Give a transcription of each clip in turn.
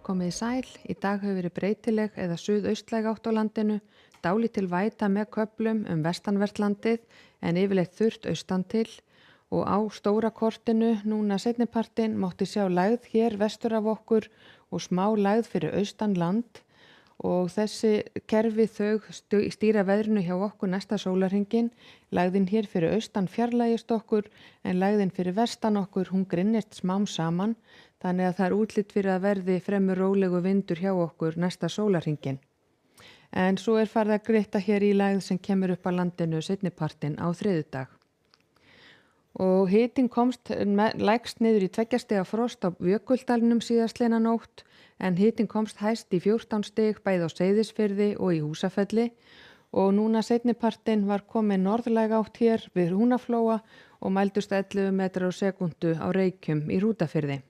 Komið sæl, í dag hefur verið breytileg eða suðaustlæg átt á landinu, dálítil væta með köflum vestanvert landið en yfirleitt þurrt austan til og á stóra kortinu núna seinnipartinn mátti sjá lægð hér vestur af okkur og smá lægð fyrir austan land og þessi kerfi þau stýra veðrinu hjá okkur næsta sólarhringinn. Lægðin hér fyrir austan fjarlægist okkur en lægðin fyrir vestan okkur hún grinnist smám saman þannig að það er útlit fyrir að verði fremur rólegu vindur hjá okkur næsta sólarhringinn. En svo er farið að grytta hér í lægð sem kemur upp á landinu seinnipartinn á þriðjudag. Og hitinn komst lægst niður í 2 stiga frost á Jökuldalnum síðastliðna nótt en hitinn komst hæst í 14 stig bæði á Seyðisfirði og í Húsafelli og núna seinnipartinn var komin norðlæg átt hér við Húnaflóa og mældust 11 metrar á sekúndu á Reykjum í Hrútafirði.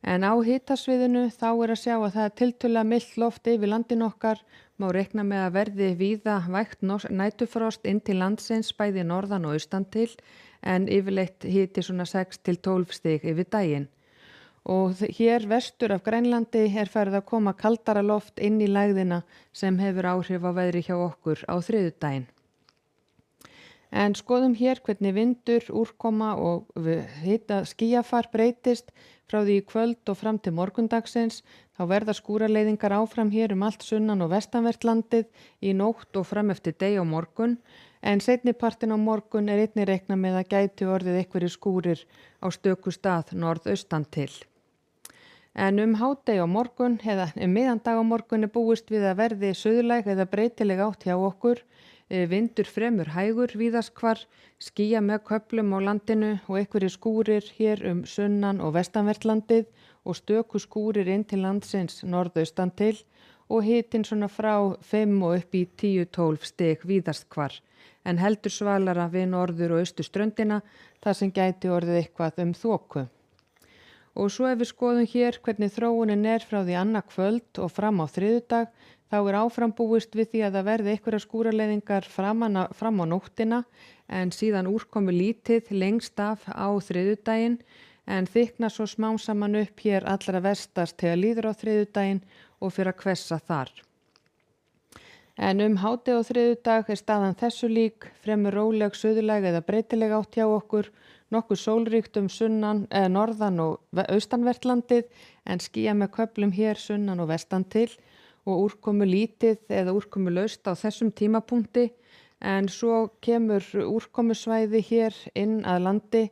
En á hitasviðinu þá er að sjá að það er tiltölulega milt loft yfir landin okkar, má reikna með að verði víða vægt næturfrost inn til landsins bæði norðan og austan til en yfirleitt hiti svona 6 til 12 stig yfir daginn. Og hér vestur af Grænlandi er farið að koma kaldara loft inn í lægðina sem hefur áhrif á veðri hjá okkur á þriðjudaginn. En skoðum hér hvernig vindur, úrkoma og skýjafar breytist frá því í kvöld og fram til morgundagsins. Þá verða skúraleiðingar áfram hér allt sunnan og vestanvert landið í nótt og fram eftir degi á morgun. En seinnipartinn á morgun er einnig reiknað með að gæti orðið einhverjir skúrir á stöku stað norðaustan til. En hádegi á morgun eða miðjan dag á morgun er búist við að verði suðlæg eða breytileg átt hjá okkur. Vindur fremur hægur víðast hvar, skýja með köflum á landinu og einhverjir skúrir hér sunnan og vestanvert landið og stöku skúrir inn til landsins norðaustan til og hitinn svona frá 5 og upp í 10-12 stig víðast hvar. En heldur svalara við norður og austurströndina þar sem gæti orðið eitthvað þoku. Og svo ef við skoðum hér hvernig þróunin er frá því annað kvöld og fram á þriðjudag, þá er áfram búist við því að það verði einhverjar skúraleiðingar fram á nóttina en síðan úrkomu lítið lengst af á þriðjudaginn en þykkna svo smám saman upp hér allra vestast þegar líður á þriðjudaginn og fyrir að hvessa þar. En hádegi á þriðjudag er staðan þessu lík, fremur róleg suðlæg eða breytileg átt hjá okkur, nokkuð sólríkt sunnan norðan og austanvert landið en skýja með köflum hér sunnan og vestan til og úrkomu lítið eða úrkomu laust á þessum tímapunkti en svo kemur úrkomusvæði hér inn að landi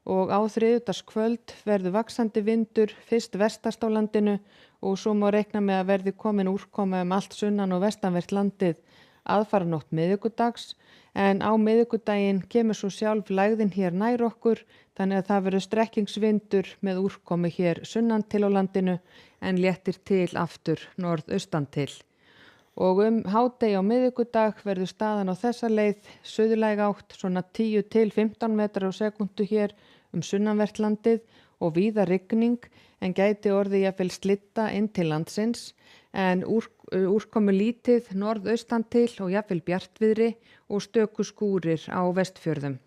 og á þriðjudagskvöld verður vaxandi vindur fyrst vestast á landinu og svo má reikna með að verði komin úrkoma allt sunnan og vestanvert landið aðfaranótt miðvikudags en á miðvikudaginn kemur svo sjálf lægðin hér nær okkur þannig að það verður strekkingsvindur með úrkomu hér sunnan til á landinu en léttir til aftur norðaustan til. Og hádegi á miðvikudag verður staðan á þessa leið suðlæg átt svona 10 til 15 metrar á sekúndu hér sunnanvert landið og víða rigning en gæti orðið jafnvel slitta inn til landsins en úrkomu lítið norðaustan til og jafnvel bjartviðri og stöku skúrir á Vestfjörðum.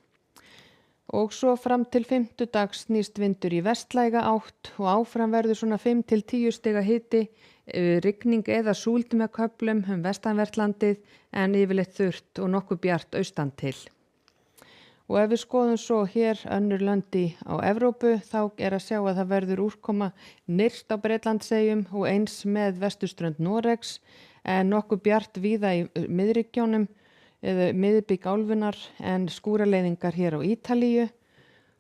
Og svo fram til fimmtudags snýst vindur í vestlæga átt og áfram verður svona 5 til 10 stiga hiti, rigning eða súld með köflum vestanvert landið en yfirleitt þurrt og nokkuð bjart austan til. Og ef við skoðum svo hér önnur löndi á Evrópu þá er að sjá að það verður úrkoma nyrst á Bretlandseyjum og eins með vesturströnd Noregs en nokkuð bjart víða í miðríkjónum eða miðbik álfunnar en skúraleiðingar hér á Ítalíu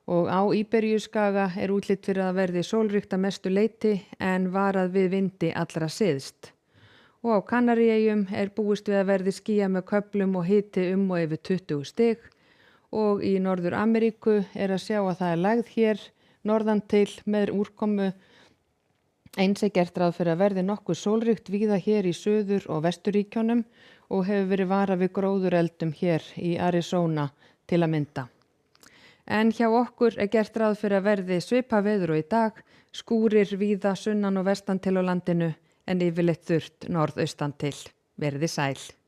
og á Íberíuskaga er útlit fyrir að verði sólríkt að mestu leyti en varað við vindi allra syðst. Og á Kanaríeyjum er búist við að verði skýja með köflum og hiti og yfir 20 stig og í Norður Ameríku er að sjá að það er lægð hér norðan til með úrkomu. Eins er gert ráð fyrir að verði nokkuð sólríkt víða hér í suður- og vesturíkjónum og hefur verið varað við gróðureldum hér í Arizona til að mynda. En hjá okkur er gert ráð fyrir að verði svipað veður og í dag, skúrir víða sunnan og vestan til á landinu en yfirleitt þurrt norðaustan til. Verið sæl.